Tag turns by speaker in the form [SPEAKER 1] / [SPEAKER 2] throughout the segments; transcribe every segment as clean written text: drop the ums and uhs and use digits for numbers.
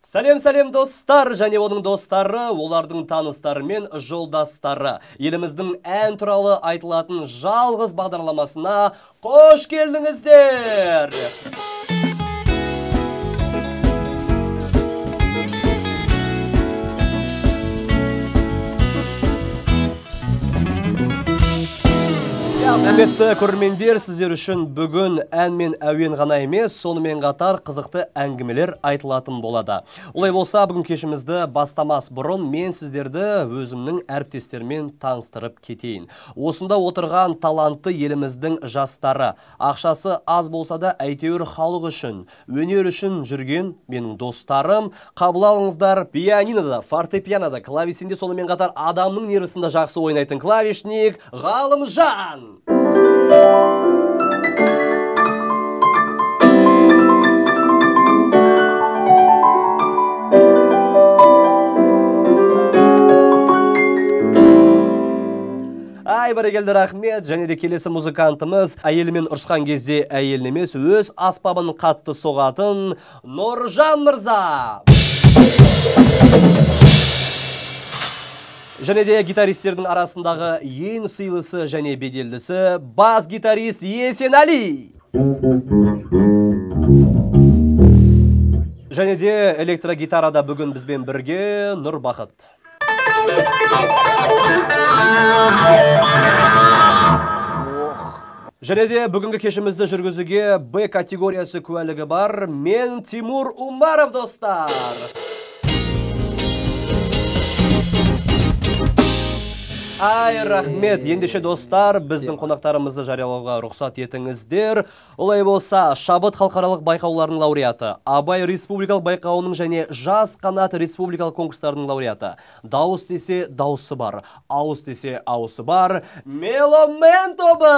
[SPEAKER 1] Сәлем достар, және оның достары, олардың таныстары мен жолдастары. Еліміздің ән туралы айтылатын жалғыз бағдарламасына қош келдіңіздер! Құрметті көрермендер, сіздер үшін бүгін ән мен әуен ғана емес, сонымен қатар қызықты әңгімелер айтылатын болады. Олай болса, бүгін кешімізді бастамас бұрын мен сіздерді өзімнің әріптестермен таныстырып кетейін. Осында отырған талантты еліміздің жастары, ақшасы аз болса да әйтеуір халық үшін, өнер үшін жүрген менің достарым. Қабыл алыңыздар, пианинода, фортепианода, клавесінде, сонымен қатар адамның нервісінде жақсы ойнайтын клавишник Ғалымжан. Ай, бәрекелді, рахмет. Және де келесі музыкантымыз әйелімен ұрысқан кезде әйелін емес, өз аспабын қатты соғатын Нұржан мырза. Және де гитаристердің арасындағы ең сыйлысы және беделдісі бас-гитарист Есенәли. Және де электрогитарада бүгін бізбен бірге Нұрбақыт. Және де бүгінгі кешімізді жүргізуге Б категориясы куәлігі бар мен Тимур Умаров, достар. Ай, рахмет. Ендеше достар, біздің қонақтарымызды жариялауға рұқсат етіңіздер. Олай болса, Шабыт халықаралық байқауларының лауреаты, Абай республикалық байқауының және Жас қанат республикалық конкурстарының лауреаты. Дауыс десе дауысы бар, ауыз десе ауысы бар. Меломен тобы!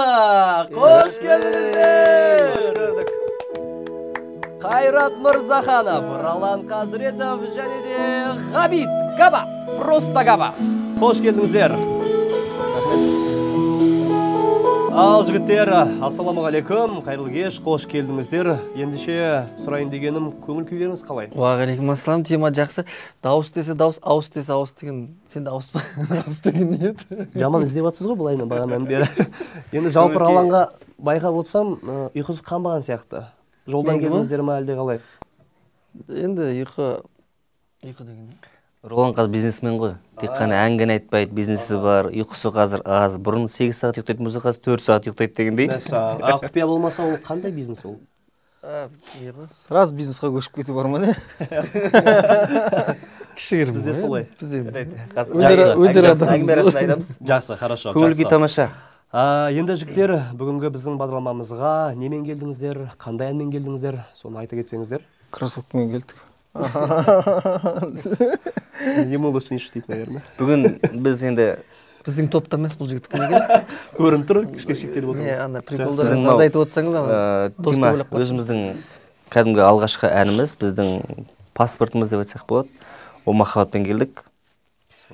[SPEAKER 1] Қош келдіңіздер! Қайрат Мырзаханов, Ролан Қазретов және де Ғабит Габа, просто Габа. Қош келдіңіздер! Ал жігіттер, ассаламағалейкум, қайырлы кеш, қош келдіңіздер. Ендеше сұрайын дегенім, көңіл күйлеріңіз қалай?
[SPEAKER 2] Уағалейкум ассалам, тема жақсы. Дауыс десе дауыс, ауыз десе ауыз деген, сен дауыс па? Дауыс деген не еді?
[SPEAKER 1] Жаман іздеп атсыз ғой бұлайынан бағаннан бері. Енді жалпы Роланға байқап отырсам, ұйқысы қанбаған сияқты. Жолдан келдіңіздер ме әлде қалай?
[SPEAKER 2] Енді ұйқы деген не?
[SPEAKER 3] Ролан қазір бизнесмен ғой. Тек қана әңгін айтпайды, бизнесі бар, ұйқысы қазір аз. Бұрын 8 сағат ұйықтайтын болса, қазір 4 сағат ұйықтайды дегендей.
[SPEAKER 1] Құпия болмаса ол қандай бизнес ол?
[SPEAKER 2] Раз бизнесқа көшіп кету бар ма не? Кішігірім.
[SPEAKER 1] Бізде солай. Жақсы, хорошо.
[SPEAKER 3] Көңіл-күй тамаша.
[SPEAKER 1] Енді жігіттер, бүгінгі біздің бағдарламамызға немен келдіңіздер, қандай әнмен келдіңіздер, соны айта кетсеңіздер.
[SPEAKER 2] Кроссовкамен келдік.
[SPEAKER 1] Не могу с ней шутить, наверное.
[SPEAKER 3] Бүгін біз енді
[SPEAKER 2] біздің топта емес бұл жігіт кім екен?
[SPEAKER 1] Көрініп тұр, кішкешектеліп отыр.
[SPEAKER 2] Ана приколдарын азайтып отырсаңыз,
[SPEAKER 3] Тима, өзіміздің кәдімгі алғашқы әніміз, біздің паспортымыз деп айтсақ болады. О махаббатпен келдік.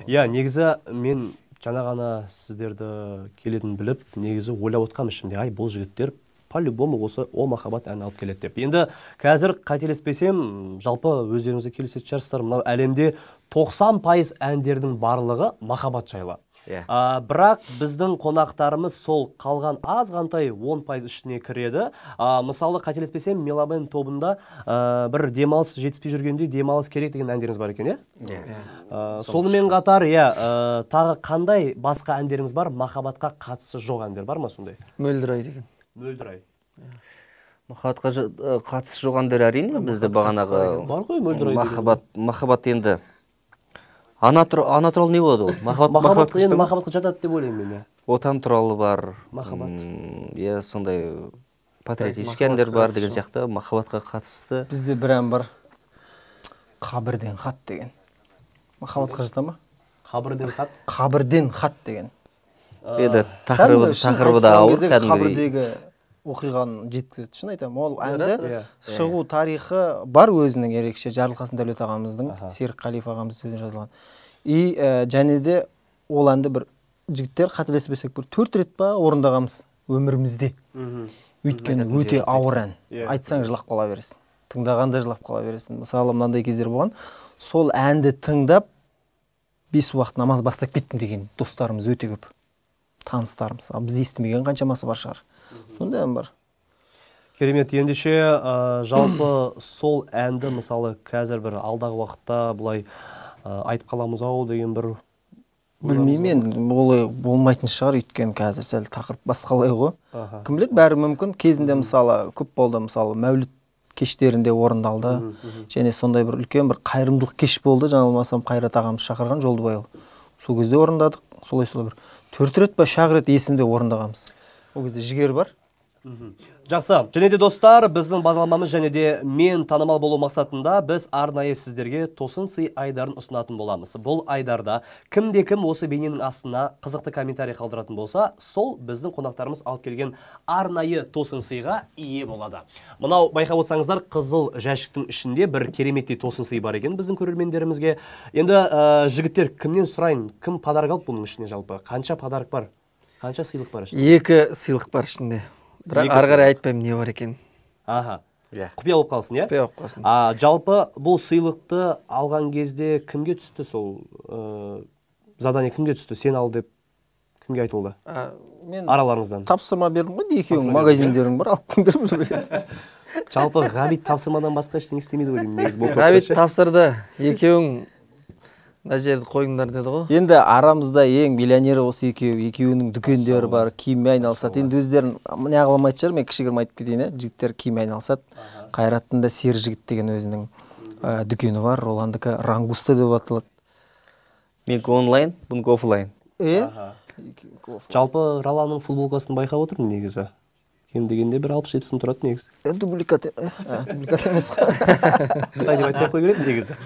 [SPEAKER 1] Иә, негізі мен жаңа ғана сіздерді келетінін біліп, негізі ойлап отқам ішімде, ай, бұл жігіттер по-любому осы о махаббат ән алып келеді деп. Енді қазір қателеспесем, жалпы өздеріңізге келісетін шығарсыздар, мынау әлемде 90% әндердің барлығы махаббат жайлы. Бірақ біздің қонақтарымыз сол қалған азғантай 10% ішіне кіреді. Мысалы, қателеспесем, Меломен тобында бір демалыс жетіспей жүргенде демалыс керек деген әндеріңіз бар екен, е? Сонымен қатар, тағы қандай басқа әндеріңіз бар, махаббатқа қатысы жоқ әндер бар ма сондай?
[SPEAKER 2] Мөлдір ай деген.
[SPEAKER 1] Мөлдір ай.
[SPEAKER 3] Махаббатқа қатысы жоқ әндер әрине, бізді бағанағы
[SPEAKER 1] бар ғой Мөлдір ай.
[SPEAKER 3] Махаббат енді ана туралы не болады ол?
[SPEAKER 1] Махаббатқа жатады деп ойлаймын мен.
[SPEAKER 3] Отан туралы бар.
[SPEAKER 1] Махаббат.
[SPEAKER 3] Сондай патриотический әндер бар деген сияқты, махаббатқа қатысты.
[SPEAKER 2] Бізде бір ән бар. Қабірден хат деген. Махаббатқа жата ма?
[SPEAKER 1] Қабірден хат?
[SPEAKER 2] Қабірден хат деген.
[SPEAKER 3] Енді тақырыбы да ауыр кәдімгідей.
[SPEAKER 2] Қабірдегі оқиғаны жеткізеді. Шын айтамын, ол әнді шығу тарихы бар өзінің ерекше. Жарылқасын Дәулет ағамыздың, Серік Қалиев ағамыз сөзін жазылған. И және де ол әнді бір жігіттер қателеспесек бір 4 рет па орындағанбыз өмірімізде. Өйткені өте ауыр ән. Айтсаң жылап қала бересің. тыңдағанда жылап қала бересің. Мысалы мынандай кездер болған, сол әнді тыңдап 5 уақыт намаз бастап кеттім деген достарымыз өте көп, таныстарымыз. Ал біз естімеген қаншамасы бар шығар. Сондай ән бар.
[SPEAKER 1] Керемет. Ендеше жалпы сол әнді мысалы қазір бір алдағы уақытта бұлай айтып қаламыз ау деген бір
[SPEAKER 2] білмеймін, олай болмайтын шығар, өйткені қазір сәл тақырып басқалай ғой. Кім біледі, бәрі мүмкін. Кезінде мысалы көп болды, мысалы Мәуліт кештерінде орындалды. Және сондай бір үлкен бір қайырымдылық кеш болды. Жаңылмасам Қайрат ағамыз шақырған, Жолдыбайұлы. Сол кезде орындадық. Солай бір 4 рет па 5 рет есімде орындағанбыз. Ол кезде жігер бар.
[SPEAKER 1] Жақсы. Және де достар, біздің бағдарламамыз және де мен танымал болу мақсатында біз арнайы сіздерге тосын сый айдарын ұсынатын боламыз. Бұл айдарда кімде-кім осы бейненің астына қызықты комментарий қалдыратын болса, сол біздің қонақтарымыз алып келген арнайы тосын сыйға ие болады. Мынау байқап отырсаңыздар, қызыл жәшіктің ішінде бір кереметтей тосын сый бар екен біздің көрермендерімізге. Енді жігіттер, кімнен сұрайын? Кім подарок алды бұның ішіне жалпы? Қанша подарок бар? Қанша сыйлық бар ішінде?
[SPEAKER 4] 2 сыйлық бар ішінде. Бірақ ары қарай айтпаймын не бар екен.
[SPEAKER 1] Аха. Құпия болып қалсын, иә?
[SPEAKER 4] Құпия болып қалсын.
[SPEAKER 1] Жалпы бұл сыйлықты алған кезде кімге түсті сол? Задание кімге түсті? Сен ал деп кімге айтылды?
[SPEAKER 2] Мен
[SPEAKER 1] араларыңыздан.
[SPEAKER 2] Тапсырма бердім ғой, екеуің магазиндерің бар, алып келдір бір біледі.
[SPEAKER 1] Жалпы Ғабит тапсырмадан басқа ештеңе істемейді ғой деймін.
[SPEAKER 4] Ғабит тапсырды, екеуің мына жерді қойыңдар деді ғой.
[SPEAKER 2] Енді арамызда ең миллионері осы екеуінің дүкендері бар, киіммен айналысады. Енді өздерін неғыламайды шығар, мен кішігірім айтып кетейін, жігіттер киіммен айналысады. Қайраттың да Сері жігіт деген өзінің дүкені бар, оландікі Рангуста деп аталады.
[SPEAKER 3] Менікі онлайн, бұнікі офлайн.
[SPEAKER 1] Жалпы Раланың футболкасын байқап отырмын негізі. Кем дегенде бір 60-70 мың тұрады негізі.
[SPEAKER 2] Дубликат емес қой.
[SPEAKER 1] Қытай деп айтпай қой береді негізі.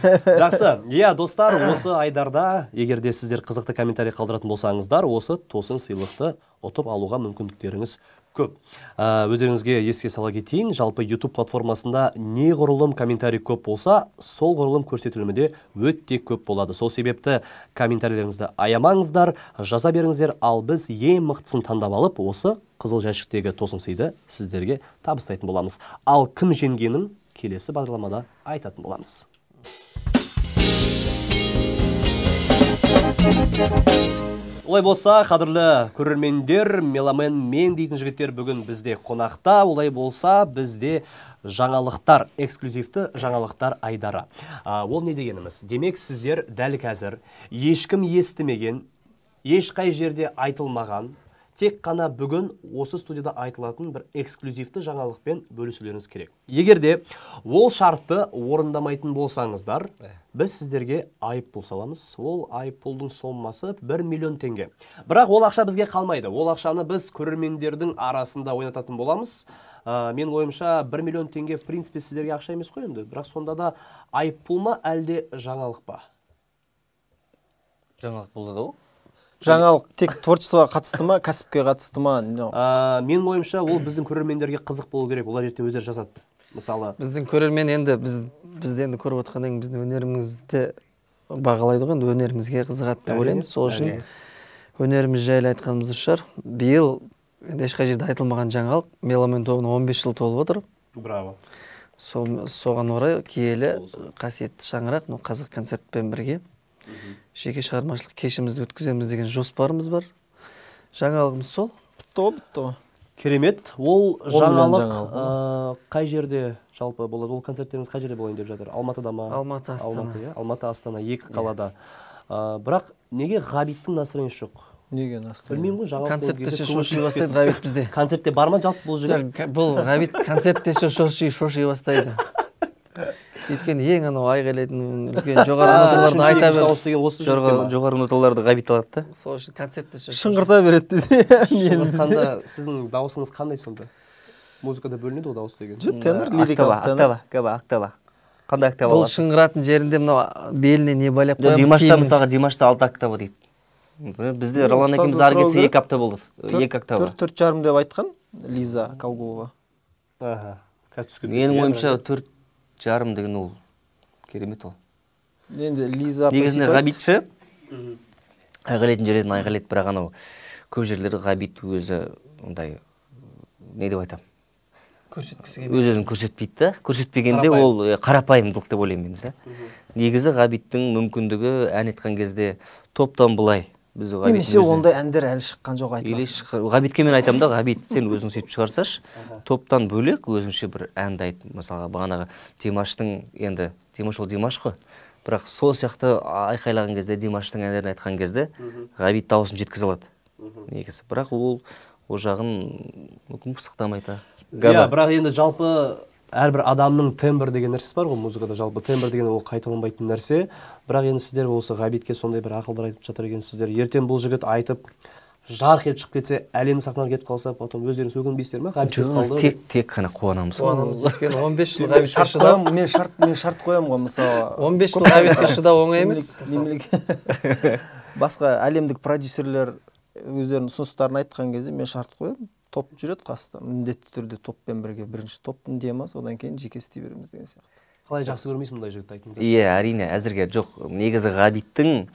[SPEAKER 1] Жақсы. Достар, осы айдарда егерде сіздер қызықты комментарий қалдыратын болсаңыздар, осы тосын сыйлықты ұтып алуға мүмкіндіктеріңіз көп. Өздеріңізге еске сала кетейін, жалпы YouTube платформасында неғұрлым комментарий көп болса, сол ғұрлым көрсетілімі де өте көп болады. Сол себепті комментарийлеріңізді аямаңыздар, жаза беріңіздер, ал біз ең мықтысын таңдап алып, осы қызыл жәшіктегі тосын сыйды сіздерге табыстайтын боламыз. Ал кім жеңгенін келесі бағдарламада айтатын боламыз. Олай болса, қадірлі көрермендер, Меломен мен дейтін жігіттер бүгін бізде қонақта. Олай болса, бізде жаңалықтар, эксклюзивті жаңалықтар айдары. Ол не дегеніміз? Демек, сіздер дәл қазір ешкім естімеген, ешқай жерде айтылмаған, тек қана бүгін осы студияда айтылатын бір эксклюзивті жаңалықпен бөлісулеріңіз керек. Егерде ол шартты орындамайтын болсаңыздар, біз сіздерге айыппұл саламыз. Ол айыппұлдың сомасы 1 миллион теңге. Бірақ ол ақша бізге қалмайды. Ол ақшаны біз көрермендердің арасында ойнататын боламыз. Мен ойымша 1 миллион теңге в принципе сіздерге ақша емес қой енді. Бірақ сонда да айыппұл ма әлде жаңалық па?
[SPEAKER 3] Жаңалық болды да ол?
[SPEAKER 2] Жаңалық тек творчествоға қатысты ма, кәсіпке қатысты ма?
[SPEAKER 1] Мен ойымша ол біздің көрермендерге қызық болу керек. Олар ертең өздері жазады. Мысалы,
[SPEAKER 4] біздің көрермен енді бізді енді көріп отырғаннан кейін біздің өнерімізді бағалайды ғой, енді өнерімізге қызығады деп ойлаймын. Сол үшін өнеріміз жайлы айтқанымыз шығар. Биыл енді ешқай жерде айтылмаған жаңалық, Меломен тобына 15 жыл толып отыр.
[SPEAKER 1] Браво.
[SPEAKER 4] Соған орай киелі қасиетті шаңырақ, қазақ концертпен бірге жеке шығармашылық кешімізді өткіземіз деген жоспарымыз бар. Жаңалығымыз сол.
[SPEAKER 2] Бітті.
[SPEAKER 1] Керемет. Ол жаңалық қай жерде жалпы болады? Ол концерттеріңіз қай жерде болайын деп жатыр? Алматыда ма?
[SPEAKER 4] Алматы, Астана.
[SPEAKER 1] Алматы, Астана, екі қалада. Бірақ неге Ғабиттің настроениесі жоқ?
[SPEAKER 2] Неге настроение?
[SPEAKER 1] Білмеймін ғой, жаңалық
[SPEAKER 4] концертте шоши бастайды Ғабит бізде.
[SPEAKER 1] Концертте бар ма жалпы бұл жігіт?
[SPEAKER 4] Бұл Ғабит концертте шоши бастайды. Өйткені ең анау айғайлайтын үлкен жоғары ноталарды айта береді.
[SPEAKER 3] Жоғары ноталарды Ғабит алады да.
[SPEAKER 4] Сол үшін концертте
[SPEAKER 2] шыңғырта береді десе.
[SPEAKER 1] Шыңғыртқанда сіздің дауысыңыз қандай сонда? Музыкада бөлінеді ғой дауыс деген.
[SPEAKER 2] Тенор, лирикалық тенор.
[SPEAKER 3] Октава. Қандай октава?
[SPEAKER 4] Бұл шыңғыратын жерінде мынау беліне не байлап қоямыз.
[SPEAKER 3] Димашта мысалға Димашта 6 октава дейді. Бізде Ролан екеуміз ары кетсе 2 апта болды. 2 октава.
[SPEAKER 2] 4,5 деп айтқан Лиза Колгулова.
[SPEAKER 3] Менің ойымша 4,5 деген ол керемет ол.
[SPEAKER 2] Енді Лиза
[SPEAKER 3] негізінде Ғабитші айғайлайтын жерден айғайлайды, бірақ анау көп жерлері Ғабит өзі ондай не деп айтам,
[SPEAKER 2] көрсеткісі
[SPEAKER 3] өз өзін көрсетпейді да. Көрсетпегенде ол қарапайымдылық деп ойлаймын мен. Негізі Ғабиттің мүмкіндігі ән айтқан кезде топтан былай біз
[SPEAKER 2] немесе ондай әндер әлі шыққан жоқ айтылады.
[SPEAKER 3] Ғабитке мен айтамын да, Ғабит, сен өзің сөйтіп шығарсашы, топтан бөлек өзіңше бір әнді айт. Мысалға бағанағы Димаштың, енді Димаш ол Димаш қой, бірақ сол сияқты айқайлаған кезде, Димаштың әндерін айтқан кезде Ғабит дауысын жеткізе алады негізі. Бірақ ол жағын мүмкін пысықтамайды.
[SPEAKER 1] Иә, бірақ енді жалпы әрбір адамның тембр деген нәрсесі бар ғой музыкада. Жалпы тембр деген ол қайталанбайтын нәрсе. Бірақ енді сіздер осы Ғабитке сондай бір ақылдар айтып жатыр екенсіздер. Ертең бұл жігіт айтып жарқ етіп шығып кетсе, әлемнің сахнаға кетіп қалса, потом өздеріңіз өкінбейсіздер ме?
[SPEAKER 3] Ғабит тек қана қуанамыз.
[SPEAKER 4] Өйткені 15 жыл Ғабитке шыдау.
[SPEAKER 2] Мен шарт қоямын ғой, мысалы
[SPEAKER 4] 15 жыл Ғабитке шыдау оңай емес.
[SPEAKER 2] Басқа әлемдік продюсерлер өздерінің ұсыныстарын айтқан кезде мен шарт қоямын. Топ жүреді қасында, міндетті түрде топпен бірге бірінші топтың демас, одан кейін жеке істей береміз деген сияқты.
[SPEAKER 1] Қалай жақсы көрмейсің мұндай жігітті айтыңыз?
[SPEAKER 3] Иә, әрине, әзірге жоқ. Негізі Ғабиттің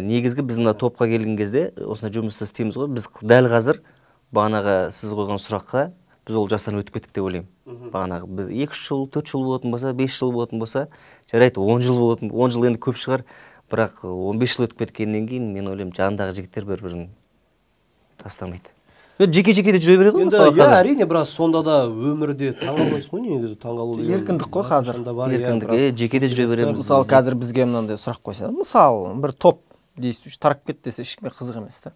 [SPEAKER 3] негізгі біз мына топқа келген кезде осында жұмысты істейміз ғой. Біз дәл қазір бағанағы сіз қойған сұраққа біз ол жастан өтіп кеттік деп ойлаймын. Бағанағы біз 2 жыл, 4 жыл болатын болса, 5 жыл болатын болса, жарайды 10 жыл болатын, 10 жыл енді көп шығар, бірақ 15 жыл өтіп кеткеннен кейін мен ойлаймын жанындағы жігіттер бір-бірін тастамайды. Жеке-жеке де жүре береді ғой мысалы қазір.
[SPEAKER 1] Әрине, бірақ сонда да өмірде таңғалмайсыз ғой негізі, таңғалу деген.
[SPEAKER 2] Еркіндік қой қазір.
[SPEAKER 3] Еркіндік, жеке де жүре береміз.
[SPEAKER 2] Мысалы қазір бізге мынандай сұрақ қойса, мысалы бір топ действующий тарап кетті десе ешкімге қызық емес та.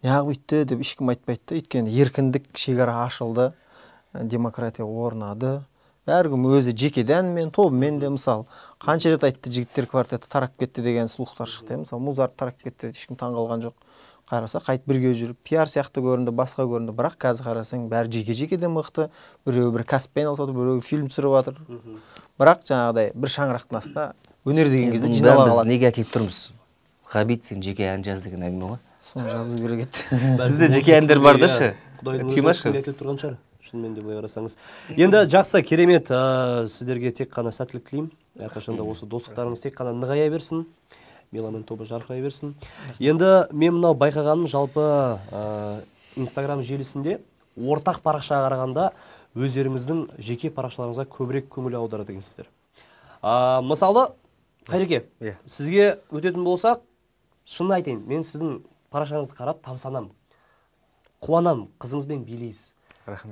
[SPEAKER 2] Неғып өйтті деп ешкім айтпайды да, өйткені еркіндік шекара ашылды, демократия орнады. Әркім өзі жекеден тобымен де мысалы қанша рет айтты жігіттер квартеті тарап кетті деген слухтар шықты. Мысалы Музарт тарап кетті, ешкім таңғалған жоқ. Қараса қайт бірге жүріп, пиар сияқты көрінді, басқа көрінді, бірақ қазір қарасаң бәрі жеке-жекеден мықты, біреу бір кәсіппен айналысып жатыр, біреу фильм түсіріп жатыр. Бірақ жаңағыдай бір шаңырақтың астында өнер деген кезде жинала қалады.
[SPEAKER 3] Біз неге әкеліп тұрмыз? Ғабит, сен жеке ән жаз деген әңгіме ғой.
[SPEAKER 2] Соны жазу керек еді.
[SPEAKER 3] Бізде жеке әндер бар да ше.
[SPEAKER 1] Тимаш әкеліп тұрған шығар. Шынымен де былай қарасаңыз. Енді жақсы, керемет, сіздерге тек қана сәттілік тілеймін. Әрқашанда осы достықтарыңыз тек қана нығая берсін. Меломен тобы жарқырай берсін. Енді мен мынау байқағаным, жалпы Инстаграм желісінде ортақ парақшаға қарағанда өздеріңіздің жеке парақшаларыңызға көбірек көңіл аударады екенсіздер. Мысалы, Қайреке, сізге өтетін болсақ, шынын айтайын, мен сіздің парақшаңызды қарап тамсанам, қуанам, қызыңызбен билейсіз,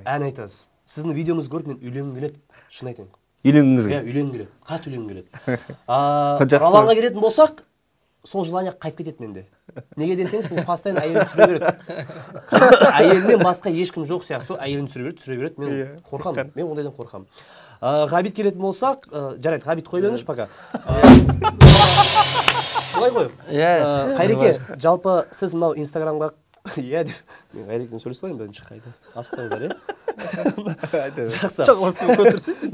[SPEAKER 1] ән айтасыз. Сіздің видеоңызды көріп мен үйленгім келеді, шын айтайын.
[SPEAKER 3] Үйленгіңіз
[SPEAKER 1] келеді? Үйленгім келеді, қатты үйленгім келеді. Алаңға келетін болсақ, сол желание қайтып кетеді менде. Неге десеңіз, бұл постоянно әйелін түсіре береді. Әйелінен басқа ешкім жоқ сияқты, сол әйелін түсіре береді. Мен қорқамын, мен ондайдан қорқамын. Ғабит келетін болсақ, жарайды, Ғабит қой беріңізші пока. Бұлай қойып. Қайреке, жалпы сіз мынау Инстаграмға иә деп, мен Қайрекпен сөйлесіп қойын бірінші қайда. Асықпаңыздар, иә? Жақсы.
[SPEAKER 2] Жағыласпен көтерсейсің.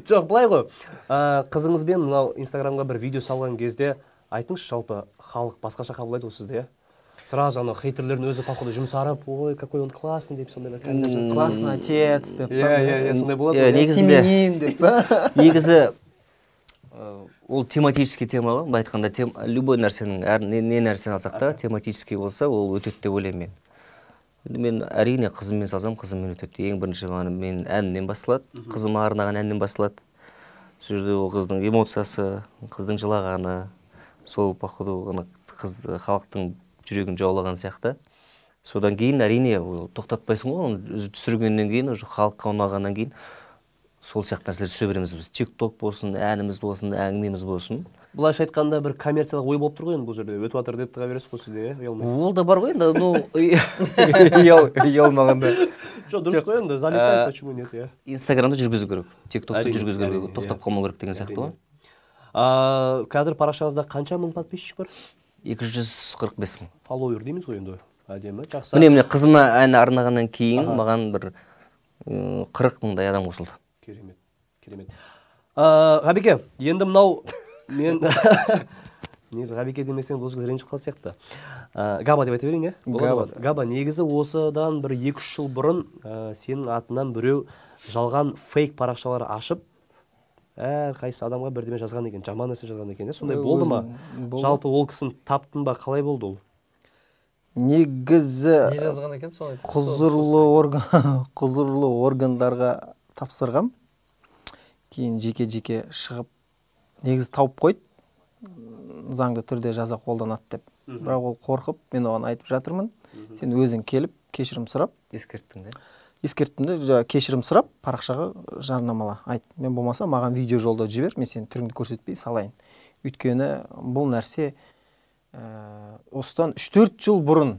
[SPEAKER 1] Жоқ, бұлай ғой. Қызыңызбен мынау Инстаграмға бір видео салған кезде айтыңызшы, жалпы халық басқаша қабылдайды ғой сізді, иә? Сразу ана хейтерлердің өзі походу жұмсарып, ой, какой он классный деп сондай бір
[SPEAKER 2] классный отец деп.
[SPEAKER 1] Иә, сондай болады.
[SPEAKER 2] Семенин деп.
[SPEAKER 3] Негізі ол тематический тема ғой, былай айтқанда любой нәрсенің, не нәрсені алсақ та тематический болса, ол өтеді деп ойлаймын мен. Мен әрине қызыммен салсам, қызыммен өтеді. Ең бірінші мен әннен басталады, қызыма арнаған әннен басталады. Сол жерде ол қыздың эмоциясы, қыздың жылағаны, сол походу халықтың жүрегін жаулаған сияқты. Содан кейін әрине тоқтатпайсың ғой, оны түсіргеннен кейін, халыққа ұнағаннан кейін сол сияқты нәрселер түсіре береміз біз. TikTok болсын, әніміз болсын, әңгімеміз болсын.
[SPEAKER 1] Былайша айтқанда бір коммерциялық ой болып тұр ғой енді бұл жерде. Өтіп жатыр деп тұра бересіз ғой сізде, ұялмай.
[SPEAKER 3] Ол да бар ғой енді, ұялмағанда.
[SPEAKER 1] Жоқ, дұрыс қой енді, залетает, почему нет, иә.
[SPEAKER 3] Инстаграмда жүргізу керек, TikTokта жүргізу керек, тоқтап қалмау керек деген сияқты ғой.
[SPEAKER 1] Қазір парақшаңызда қанша мың подписчик бар?
[SPEAKER 3] 245 мың.
[SPEAKER 1] Фолловер дейміз ғой енді. Әдемі, жақсы.
[SPEAKER 3] Міне қызыма ән арнағаннан кейін маған бір 40 мыңдай адам қосылды.
[SPEAKER 1] Керемет, керемет. Ғабике, енді мынау мен негізі Ғабике демесең бұл жігіт ренжіп қалды сияқты. Габа деп айта берейін, иә? Габа, негізі осыдан бір 2-3 жыл бұрын сенің атынан біреу жалған фейк парақшалар ашып, қайсы адамға бірдеме жазған екен, жаман нәрсе жазған екен, сондай болды ма? Жалпы ол кісін таптың ба, қалай болды ол?
[SPEAKER 2] негізі
[SPEAKER 4] не жазған екен соны
[SPEAKER 2] құзырлы органдарға тапсырғам. Кейін жеке шығып негізі тауып қойды, заңды түрде жаза қолданады деп. Бірақ ол қорқып, мен оған айтып жатырмын, сен өзің келіп кешірім сұрап,
[SPEAKER 3] ескерттің де?
[SPEAKER 2] ескерттім де, кешірім сұрап, парақшаға жарнамала. Айт, мен болмаса маған видео жолдау жібер, мен сені түріңді көрсетпей салайын. Өйткені бұл нәрсе осыдан 3-4 жыл бұрын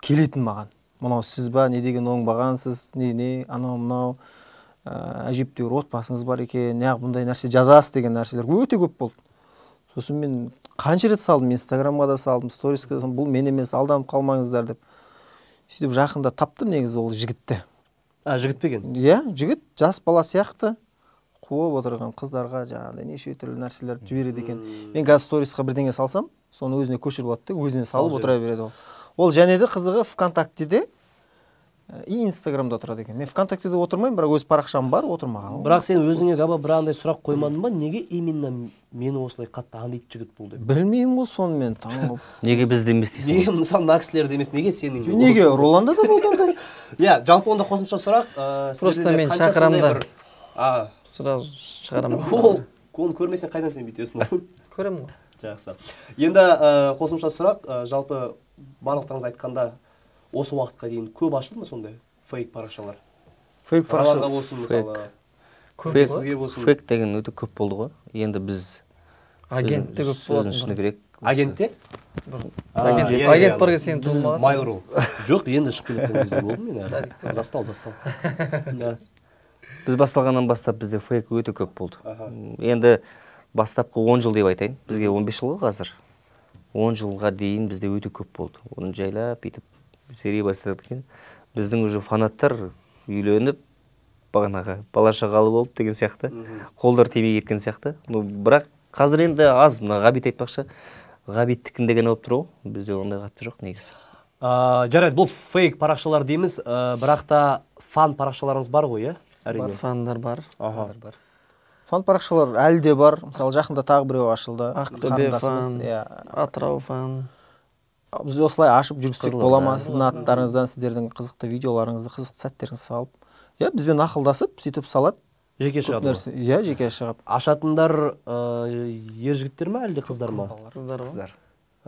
[SPEAKER 2] келетін маған. Мынау сіз ба, не деген оңбағансыз, не, анау-мынау, әжептәуір отбасыңыз бар екен, неғып бұндай нәрсе жазасыз деген нәрселер өте көп болды. Сосын мен қанша рет салдым, инстаграмға да салдым, сториске да салдым, бұл мен емес, алданып қалмаңыздар деп. Сөйтіп жақында таптым негізі ол жігітті.
[SPEAKER 1] Жігіт пе екен?
[SPEAKER 2] Иә, жігіт жас бала сияқты қуып отырған қыздарға жаңағыдай неше түрлі нәрселер жібереді екен. Мен қазір сторисқа бірдеңе салсам, соны өзіне көшіріп алады да, өзіне салып отыра береді ол. Ол және де қызығы ВКонтактеде и Инстаграмда отырады екен. Мен ВКонтактеде отырмаймын, бірақ өз парақшам бар, отырмаған.
[SPEAKER 1] Бірақ сен өзіңе габа бір андай сұрақ қоймадың ба, неге именно мені осылай қатты аңдитын жігіт бұл деп?
[SPEAKER 2] Білмеймін ғой, соны мен таңғалып.
[SPEAKER 3] Неге бізді емес дейсің?
[SPEAKER 1] Неге мысалы мына кісілерді емес, неге сенің?
[SPEAKER 2] Неге Роланда да болды ондай?
[SPEAKER 1] Иә, жалпы онда қосымша сұрақ.
[SPEAKER 4] Просто мен шақырамда.
[SPEAKER 1] Сразу
[SPEAKER 4] шығарамын.
[SPEAKER 1] Оны көрмесең қайдан сен бүйтесің?
[SPEAKER 4] Көремін ғой.
[SPEAKER 1] Жақсы. Енді қосымша сұрақ, жалпы барлықтарыңыз айтқанда осы уақытқа дейін көп ашылды ма сондай фейк парақшалар?
[SPEAKER 2] Фейк парақшалар
[SPEAKER 1] болсын мысалы.
[SPEAKER 3] Фейк деген өте көп болды ғой. Енді біз
[SPEAKER 4] агентте көп болатын.
[SPEAKER 3] Шыны керек.
[SPEAKER 1] Агентте?
[SPEAKER 4] Агент бар сен тұрмағансың.
[SPEAKER 1] Mail.ru. Жоқ, енді шығып келетін кезде болды мен. Застал.
[SPEAKER 3] Біз басталғаннан бастап бізде фейк өте көп болды. Енді бастапқы 10 жыл деп айтайын. Бізге 15 жыл қазір. 10 жылға дейін бізде өте көп болды. Оны жайлап бүйтіп серия бастады екен. Біздің уже фанаттар үйленіп, бағанағы бала шағалы болып деген сияқты, қолдар тимей кеткен сияқты. Бірақ қазір енді аз, Ғабит айтпақшы, Ғабиттікін деген болып тұр ғой. Бізде ондай қатты жоқ негізі.
[SPEAKER 1] Жарайды, бұл фейк парақшалар дейміз, бірақ та фан парақшаларыңыз бар ғой, иә?
[SPEAKER 4] Бар, фандар бар.
[SPEAKER 2] Фан парақшалар әлі де бар. Мысалы, жақында тағы біреу ашылды.
[SPEAKER 4] Ақтөбе фан, Атырау фан.
[SPEAKER 2] Біз осылай ашып жүргізсек бола ма? Сіздің аттарыңыздан сіздердің қызықты видеоларыңызды, қызықты сәттеріңізді салып. Иә, бізбен ақылдасып, сөйтіп салады.
[SPEAKER 1] Жеке шығады ғой?
[SPEAKER 2] Иә, жеке шығып.
[SPEAKER 1] Ашатындар ер жігіттер ма, әлде қыздар ма?
[SPEAKER 3] Қыздар.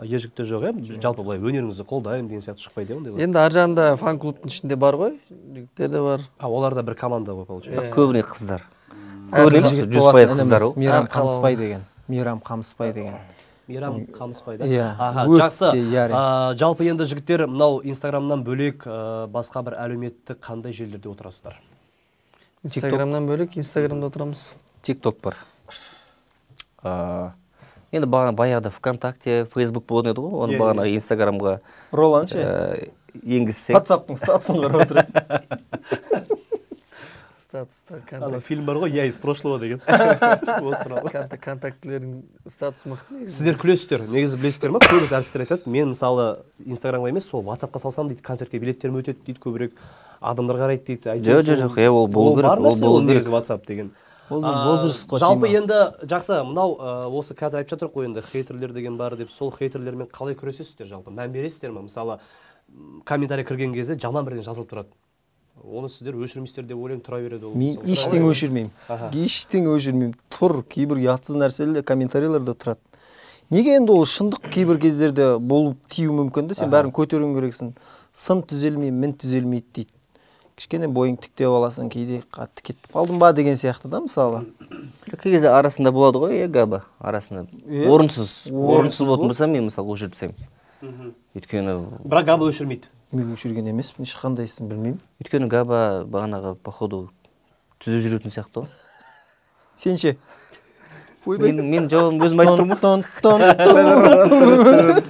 [SPEAKER 1] Ер жігіттер жоқ, иә? Жалпы былай өнеріңізді қолдаймын деген сияқты шықпайды, ондай.
[SPEAKER 4] Енді ар жағында фан клубтың ішінде бар ғой, жігіттер де бар.
[SPEAKER 1] Оларда бір команда ғой, получается.
[SPEAKER 3] Көбіне қыздар. Көбіне 100% қыздар ғой.
[SPEAKER 2] Мейрам Қамыспай деген. Мейрам Қамыспай деген.
[SPEAKER 1] Мейрам Қамыспай да?
[SPEAKER 2] Иә.
[SPEAKER 1] Жақсы. Жалпы енді жігіттер, мынау Инстаграмнан бөлек басқа бір әлеуметтік қандай желілерде отырасыздар?
[SPEAKER 4] Инстаграмнан бөлек, Инстаграмда отырамыз.
[SPEAKER 3] TikTok бар. Енді баяғыда ВКонтакте, Facebook болған еді ғой, оны бағана Инстаграмға
[SPEAKER 2] Ролан ше?
[SPEAKER 3] енгізсек.
[SPEAKER 2] WhatsApp-тың статусын қарап отырайын.
[SPEAKER 1] Фильм бар ғой, я из прошлого деген.
[SPEAKER 4] Контактілердің статусы мықты.
[SPEAKER 1] Сіздер күлесіздер, негізі білесіздер ма? Көбісі әртістер айтады, мен мысалы Инстаграмға емес, сол WhatsAppқа салсам дейді, концертке билеттерім өтеді дейді, көбірек адамдар қарайды дейді.
[SPEAKER 3] Жоқ, ол болу керек, ол болу керек.
[SPEAKER 1] WhatsApp деген.
[SPEAKER 2] Возраст қой.
[SPEAKER 1] Жалпы енді жақсы, мынау осы қазір айтып жатыр ғой, енді хейтерлер деген бар деп, сол хейтерлермен қалай күресесіздер жалпы? Мән бересіздер ме? Мысалы, комментарий кірген кезде жаман бірден жазылып тұрады. Оны сіздер өшірмейсіздер деп ойлаймын, тұра береді ол.
[SPEAKER 2] Мен ештеңе өшірмеймін. Ештеңе өшірмеймін. Тұр, кейбір ұятсыз нәрселер комментарийлерде тұрады. Неге енді ол шындық кейбір кездерде болып тию мүмкін де, сен бәрін көтеруің керексің. Сын түзелмей, мін түзелмейді дейді. Кішкене бойың тіктеп аласың, кейде қатты кетіп қалдым ба деген сияқты да, мысалы.
[SPEAKER 3] Кей кезде арасында болады ғой, габа, арасында. Орынсыз болатын болса, мен мысалы өшіріп тастаймын. Өйткені
[SPEAKER 1] бірақ габа өшірмейді.
[SPEAKER 2] Мен өшірген емеспін, ешқандайсын білмеймін.
[SPEAKER 3] Өйткені габа бағанағы походу түзу жүретін сияқты ғой.
[SPEAKER 2] Сен ше?
[SPEAKER 3] Мен жауабын өзім айтып
[SPEAKER 2] тұрмын.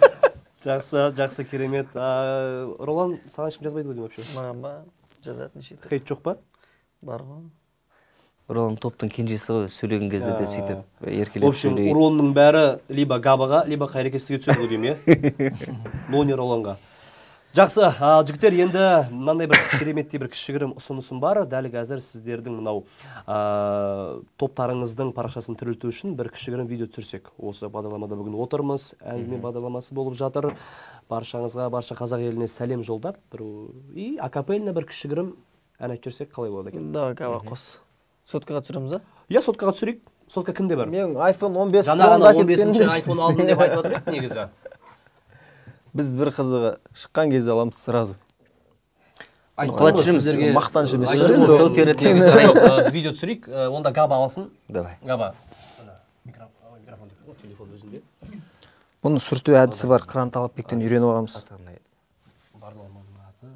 [SPEAKER 1] Жақсы, керемет. Ролан, саған ешкім жазбайды ғой деймін вообще?
[SPEAKER 4] Маған ба? Жазатын ше.
[SPEAKER 1] Хейт жоқ па?
[SPEAKER 4] Бар ғой.
[SPEAKER 3] Ролан топтың кенжесі ғой, сөйлеген кезде де сөйтіп еркелеп
[SPEAKER 1] сөйлейді. В общем, уронның бәрі либо габаға, либо қайрекет сізге түседі ғой деймін, е? Но не Роланға. Жақсы, жігіттер, енді мынандай бір кереметтей бір кішігірім ұсынысым бар. Дәл қазір сіздердің мынау топтарыңыздың парақшасын тірілту үшін бір кішігірім видео түсірсек. Осы бағдарламада бүгін отырмыз, әңгіме бағдарламасы болып жатыр. Баршаңызға, барша қазақ еліне сәлем жолдап, и акапельна бір кішігірім ән айтып жүрсек қалай болады екен?
[SPEAKER 4] Давай, қос. Соткаға түсіреміз,
[SPEAKER 1] Иә, соткаға түсірейік. Сотка кімде бар?
[SPEAKER 2] Мен iPhone 15
[SPEAKER 1] Жаңа ғана 15-ші iPhone алдым деп айтып отыр еді негізі.
[SPEAKER 2] Біз бір қызығы шыққан кезде аламыз сразу.
[SPEAKER 3] Қалай түсіреміз?
[SPEAKER 2] Мақтаныш емес.
[SPEAKER 3] Селфи ретінде
[SPEAKER 1] Видео түсірейік, онда Габа алсын.
[SPEAKER 3] Давай.
[SPEAKER 1] Габа. Микрофон деп, телефон өзінде.
[SPEAKER 2] Бұны сүрту әдісі бар, Қыран Талапбектен үйреніп алғанбыз.
[SPEAKER 1] Бағдарламаның аты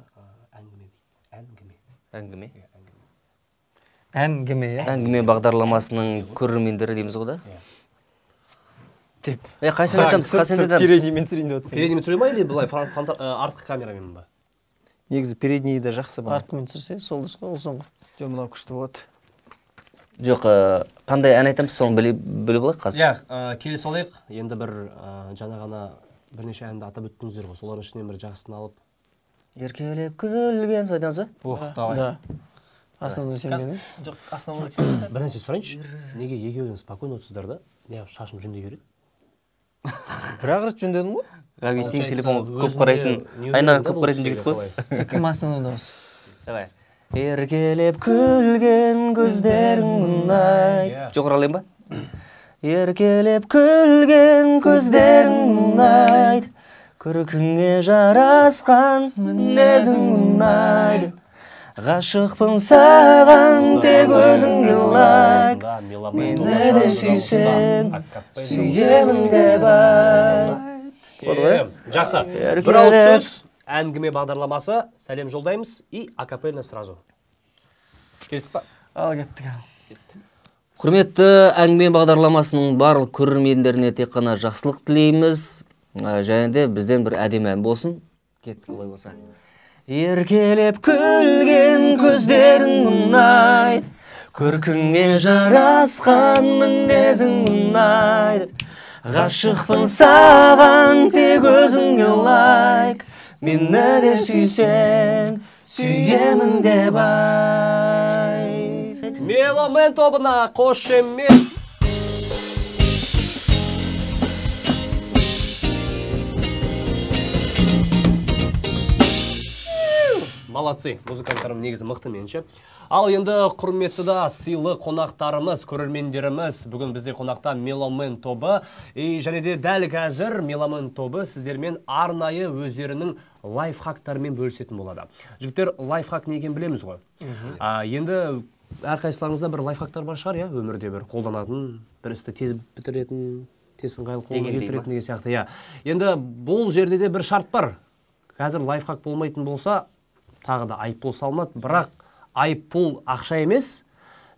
[SPEAKER 1] әңгіме дейді.
[SPEAKER 3] Әңгіме.
[SPEAKER 4] Әңгіме, иә?
[SPEAKER 3] Әңгіме бағдарламасының көрермендері дейміз ғой да? Қайсыны айтамыз, қайсыны айтамыз?
[SPEAKER 2] Передниймен түсірейін деп отырсың.
[SPEAKER 1] Передниймен түсіре ма или былай артқы камерамен ба?
[SPEAKER 2] Негізі передний де жақсы бар.
[SPEAKER 4] Артымен түсірсе, сол дұрыс қой, ол соңғы.
[SPEAKER 2] Жоқ, мынау күшті болады.
[SPEAKER 3] Жоқ, қандай ән айтамыз, соны біліп алайық қазір.
[SPEAKER 1] Иә, келесі алайық. Енді бір жаңа ғана бірнеше әнді атап өттіңіздер ғой. Солардың ішінен бір жақсысын алып.
[SPEAKER 3] Еркелеп күлген сойдансы?
[SPEAKER 4] Да. Основной сен мені.
[SPEAKER 2] Жоқ, основной.
[SPEAKER 1] Бір нәрсе сұрайыншы. Неге екеуіңіз спокойно отырсыздар да? Не шашым жүндей береді?
[SPEAKER 2] Бір-ақ рет жөндедің ғой?
[SPEAKER 3] Ғабиттің телефон көп қарайтын, айнаға көп қарайтын жігіт қой.
[SPEAKER 4] Кім основной дауыс?
[SPEAKER 3] Давай. Еркелеп күлген көздерің ұнайды. Жоғары алайын ба? Еркелеп күлген көздерің ұнайды, көркіңе жарасқан мінезің ұнайды. Ғашықпын саған тек өзіңді лайк, мені де сүйсең, сүйемін деп айт.
[SPEAKER 1] Жақсы. Бір ауыз сөз, әңгіме бағдарламасы, сәлем жолдаймыз и акапельна сразу. Келістік па?
[SPEAKER 4] Ал, кеттік ал.
[SPEAKER 3] Құрметті әңгіме бағдарламасының барлық көрермендеріне тек қана жақсылық тілейміз. Және де бізден бір әдемі ән болсын. Кеттік олай болса. Еркелеп күлген көздерің ұнайды, көркіңе жарасқан мінезің ұнайды. Ғашықпын саған тек өзіңе лайк, мені де сүйсең, сүйемін деп айт.
[SPEAKER 1] Меломен тобына қошемет. Молодцы, музыканттарым негізі мықты менше. Ал енді құрметті да сыйлы қонақтарымыз, көрермендеріміз, бүгін бізде қонақта Меломен тобы. Және де дәл қазір Меломен тобы сіздермен арнайы өздерінің лайфхактарымен бөлісетін болады. Жігіттер, лайфхак не екенін білеміз ғой. Енді әрқайсыларыңызда бір лайфхактар бар шығар, иә, өмірде бір қолданатын, бір істі тез бітіретін, тез ыңғайлы қолына келтіретін деген сияқты. Енді бұл жерде де бір шарт бар. Қазір лайфхак болмайтын болса, тағы да айыппұл салынады, бірақ айыппұл ақша емес,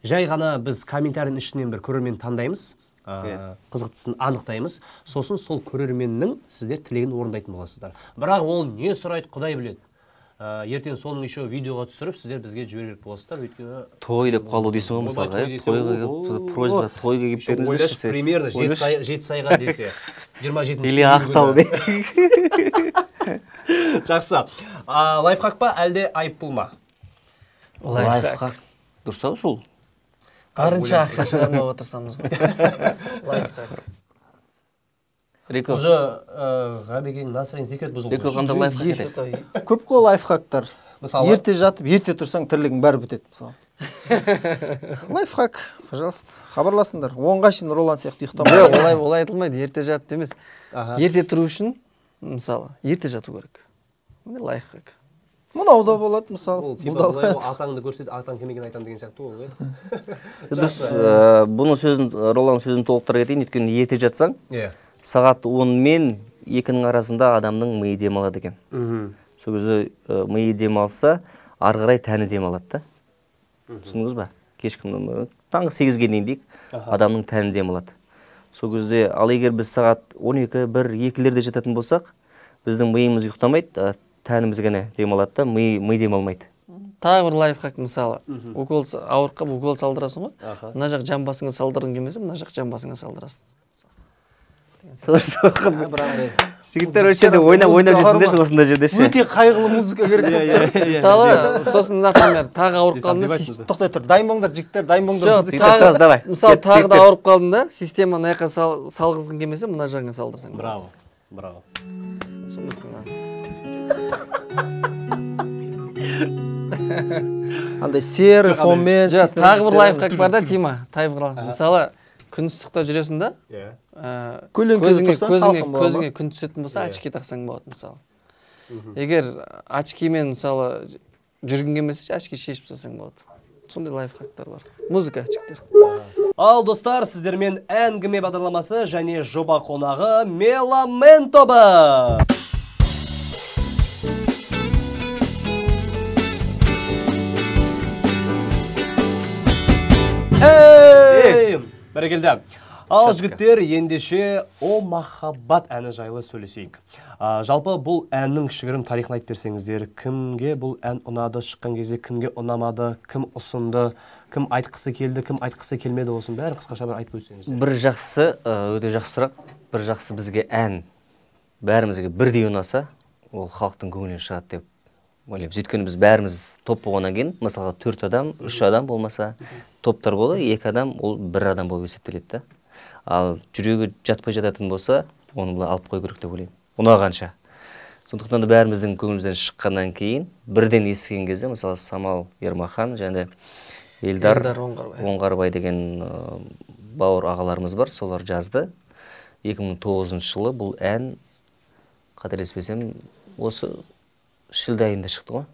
[SPEAKER 1] жай ғана біз комментарийдің ішінен бір көрермен таңдаймыз, қызықтысын анықтаймыз, сосын сол көрерменнің сіздер тілегін орындайтын боласыздар. Бірақ ол не сұрайды, Құдай біледі. Ертең соның еще видеоға түсіріп, сіздер бізге жіберер боласыздар, өйткені
[SPEAKER 3] той деп қалу дейсің ғой мысалға, просьба тойға келіп беріңіздерші.
[SPEAKER 1] Примерно 7 сайға десе, 27-ші
[SPEAKER 3] или ақтау де.
[SPEAKER 1] Жақсы. Лайфхак па, әлде айыппұл ма?
[SPEAKER 3] Лайфхак. Дұрса сол.
[SPEAKER 4] Барынша ақша шығармай отырсамыз ғой. Лайфхак.
[SPEAKER 3] Реко.
[SPEAKER 1] Уже Ғабекең насырайын секрет бұзылды.
[SPEAKER 3] Реко қандай лайфхак еді?
[SPEAKER 2] Көп қой лайфхактар. Ерте жатып, ерте тұрсаң тірлігің бәрі бітеді, мысалы. Лайфхак, пожалуйста, хабарласыңдар. 10-ға шейін Ролан сияқты ұйықтамайды.
[SPEAKER 4] Олай айтылмайды, ерте жатып емес. Ерте тұру үшін, мысалы, ерте жату керек. Лайфхак.
[SPEAKER 2] Мынау да болады, мысалы.
[SPEAKER 1] Атаңды көрсет, атаң кім екенін айтам деген сияқты ол.
[SPEAKER 3] Біз бұның сөзін, Ролан сөзін толықтыра кетейін, өйткені ерте жатсаң, сағат 10 мен 2-нің арасында адамның миы демалады екен. Сол кезде миы демалса, ары қарай тәні демалады да. Түсіндіңіз ба? Кешкі таңғы 8-ге дейін дейік, адамның тәні демалады. Сол кезде, ал егер біз сағат 12, 1, 2-лерде жататын болсақ, біздің миымыз ұйықтамайды, тәніміз ғана демалады да, ми демалмайды.
[SPEAKER 4] Тағы бір лайфхак мысалы, ауырып қалып укол салдырасың ғой. Мына жақ жамбасыңа салдырғың келмесе, мына жақ жамбасыңа салдырасың.
[SPEAKER 3] жігіттер осы жерде ойнап жүрсіңдерші осындай жерде ше.
[SPEAKER 2] Өте қайғылы музыка керек болып тұр.
[SPEAKER 4] мысалы сосын например тағы ауырып қалдым
[SPEAKER 2] Тоқтай тұр, дайын болыңдар жігіттер, дайын болыңдар.
[SPEAKER 3] Сразу давай.
[SPEAKER 4] мысалы тағы да ауырып қалдым да, системаны аяққа салғызғың келмесе мына жағыңа салдырсаң.
[SPEAKER 1] Браво, браво.
[SPEAKER 2] Андай серый фонмен.
[SPEAKER 4] Тағы бір лайфхак бар да, Тима. Мысалы күн ыстықта жүресің да, көзіңе күн түсетін болса, очки тақсаң болады мысалы. Егер очкимен мысалы жүргің келмесе, очки шешіп тастасаң болады. Сондай лайфхактар бар. Музыка, жігіттер.
[SPEAKER 1] Ал достар, сіздермен әңгіме бағдарламасы және жоба қонағы Меломен тобы. Бәрекелді. Ал жігіттер, ендеше «О махаббат» әні жайлы сөйлесейік. Жалпы бұл әннің кішігірім тарихын айтып берсеңіздер, кімге бұл ән ұнады, шыққан кезде кімге ұнамады, кім ұсынды, кім айтқысы келді, кім айтқысы келмеді, осының бәрін қысқаша бір айтып өтсеңіздер.
[SPEAKER 3] Бір жақсы, өте жақсы сұрақ. Бір жақсы бізге ән бәрімізге бірдей ұнаса, ол халықтың көңілінен шығады деп ойлаймыз. Өйткені біз бәріміз топ болғаннан кейін, мысалға 4 адам, 3 адам болмаса, топтар болды, 2 адам, ол 1 адам болып есептеледі да. Ал жүрегі жатпай жататын болса, оны былай алып қой керек деп ойлаймын. Ұнағанша. Сондықтан да бәріміздің көңілімізден шыққаннан кейін, бірден естіген кезде, мысалы Самал Ермахан және Елдар Оңғарбай деген бауыр ағаларымыз бар, солар жазды. 2009 жылы бұл ән, қателеспесем, осы шілде айында шықты ғой.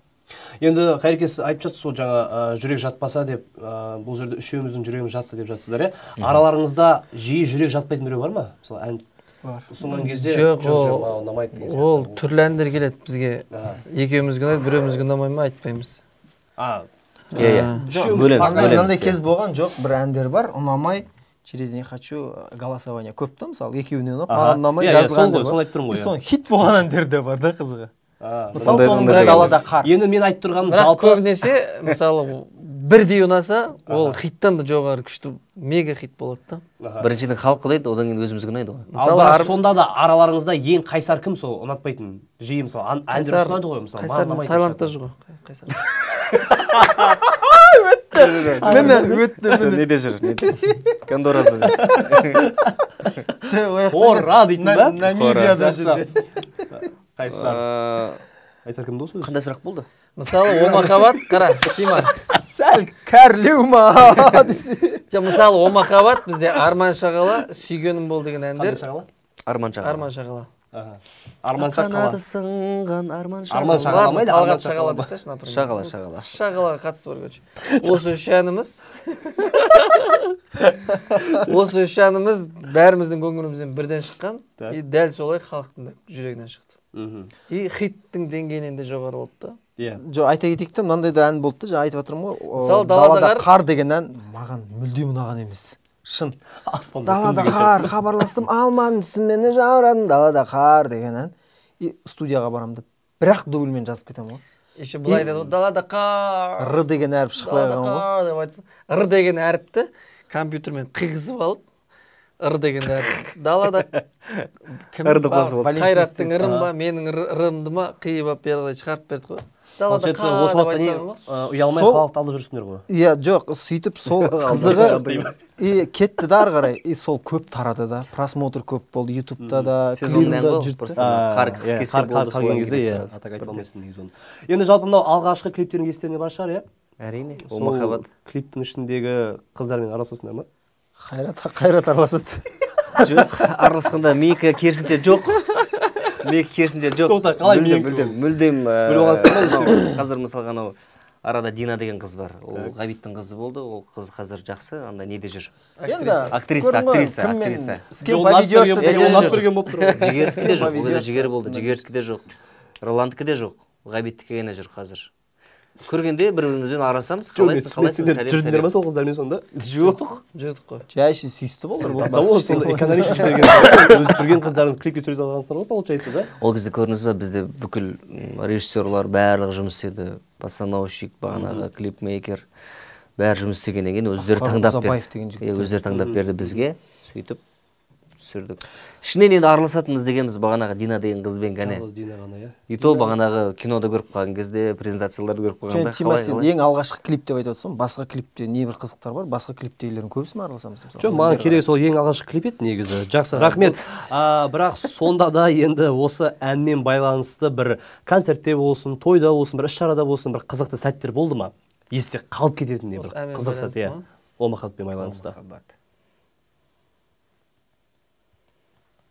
[SPEAKER 1] Енді Қайрекес айтып жатсыз, сол жаңа жүрек жатпаса деп, бұл жерде үшеуміздің жүрегіміз жатты деп жатсыздар, иә? Араларыңызда жиі жүрек жатпайтын біреу бар ма? Мысалы ән ұсынған кезде
[SPEAKER 4] ол түрлі әндер келеді бізге. Екеумізге ұнайды, біреумізге ұнамай ма айтпаймыз.
[SPEAKER 2] Мынандай кез болған жоқ, бір әндер бар, ұнамай, через не хочу голосование көп та, мысалы екеуіне ұнап, маған ұнамай жазылған әндер бар. Соның хит болған әндер де бар да, қызығы. Мысалы соның далада қар.
[SPEAKER 1] Енді мен айтып тұрғаным
[SPEAKER 4] бірақ көбінесе, мысалы бірдей ұнаса, ол хиттан да жоғары күшті мега хит болады да.
[SPEAKER 3] Біріншіден халық ұнайды, одан кейін өзімізге ұнайды ғой.
[SPEAKER 1] Ал сонда да араларыңызда ең қайсар кім сол ұнатпайтын? Жиі мысалы әндер ұсынады ғой, мысалы маған ұнамайды.
[SPEAKER 4] Тайландта жүр ғой, қайсар.
[SPEAKER 2] Мені
[SPEAKER 3] Неде жүр? Кондоразда.
[SPEAKER 1] Қора дейтін ба?
[SPEAKER 2] Намибияда жүр.
[SPEAKER 1] Қайсар. Қайсар кімді осы?
[SPEAKER 3] Қандай сұрақ болды?
[SPEAKER 4] Мысалы, О махаббат, қара, Тима.
[SPEAKER 2] Сәл кәрлеу ма десе.
[SPEAKER 4] Мысалы, О махаббат бізде Арман Шағала, Сүйгенім бол деген әндер.
[SPEAKER 3] Арман Шағала.
[SPEAKER 4] Арман Шағала.
[SPEAKER 1] Арман Шағала.
[SPEAKER 3] Қанаты сынған Арман Шағала.
[SPEAKER 1] Арман Шағала майды?
[SPEAKER 4] Талғат Шағала десеші, например.
[SPEAKER 3] Шағала.
[SPEAKER 4] Шағалаға қатысы бар көш. Осы үш әніміз бәріміздің көңілімізден бірден шыққан. И дәл солай халықтың жүрегінен шықты. И хиттің деңгейінен де жоғары болды да.
[SPEAKER 2] Жо, айта кетейік та, мынандай да ән болды да, айтып жатырмын ғой.
[SPEAKER 4] Мысалы, далада
[SPEAKER 2] қар деген ән маған мүлдем ұнаған емес. Шын. Далада қар, хабарластым, алмадым, түсімені жаурадым, далада қар деген ән. И студияға барамын деп, бірақ дубльмен жазып кетемін ғой.
[SPEAKER 4] Еще былай айтады, далада қар.
[SPEAKER 2] Р деген әріп шықпай қалған ғой.
[SPEAKER 4] Р деген әріпті компьютермен қиғызып алып, Р деген әріп. Далада Қайраттың ырым ба, менің ырымды ма, қиып алып берді, шығарып берді ғой.
[SPEAKER 1] Осы уақытта не ұялмай халықты алып жүрсіңдер ғой.
[SPEAKER 2] Иә, жоқ, сөйтіп сол қызығы кетті да ары қарай. И сол көп тарады да. Просмотр көп болды YouTube-та да, клипта жүрді.
[SPEAKER 3] Қар
[SPEAKER 1] келген кезде атак айта алмайсың негізі оны. Енді жалпы мынау алғашқы клиптердің естеріңде бар шығар, иә?
[SPEAKER 3] Әрине. О махаббат.
[SPEAKER 1] Клиптің ішіндегі қыздармен араласасыңдар ма?
[SPEAKER 2] Қайрат араласады.
[SPEAKER 3] Жоқ, араласқанда менікі керісінше жоқ. Менікі керісінше жоқ. Мүлдем. Қазір мысалға анау арада Дина деген қыз бар. Ол Ғабиттің қызы болды. Ол қыз қазір жақсы, анда неде жүр? Актриса.
[SPEAKER 2] С кем поведешься деген
[SPEAKER 1] болып тұр.
[SPEAKER 3] Жігердікі де жоқ. Ол жігер болды. Жігердікі де жоқ. Роландікі де жоқ. Ғабиттікі ғана жүр қазір. Көргенде бір-бірімізбен арасамыз, қалайсың,
[SPEAKER 1] жүрдіңдер ма сол қыздармен сонда?
[SPEAKER 3] Жоқ.
[SPEAKER 4] Жүрдік қой.
[SPEAKER 2] Жайшы сүйісті болар.
[SPEAKER 1] Экономичный жүрген қыздарын клипке түсіре салғансыңдар ғой, получается, да?
[SPEAKER 3] Ол кезде көрдіңіз ба, бізде бүкіл режиссерлар барлығы жұмыс істеді. Постановщик, бағанағы клипмейкер, бәрі жұмыс істегеннен кейін өздері таңдап берді бізге. Сөйтіп түсірдік. Ішінен енді араласатынбыз дегенбіз бағанағы Дина деген қызбен кәне.
[SPEAKER 1] Жалғыз Дина ғана, иә.
[SPEAKER 3] И то бағанағы кинода көріп қалған кезде, презентацияларды көріп қалғанда
[SPEAKER 2] Тима, сен ең алғашқы клип деп айтып отырсың, басқа клипте небір қызықтар бар, басқа клиптегілердің көбісімен араласамыз мысалы.
[SPEAKER 1] Жоқ, маған керек сол ең алғашқы клип еді негізі. Жақсы, рахмет. Бірақ сонда да енді осы әнмен байланысты бір концертте болсын, тойда болсын, бір іс-шарада болсын, бір қызықты сәттер болды ма? Есте қалып кететіндей бір қызық сәт, иә. О махаббатпен байланысты.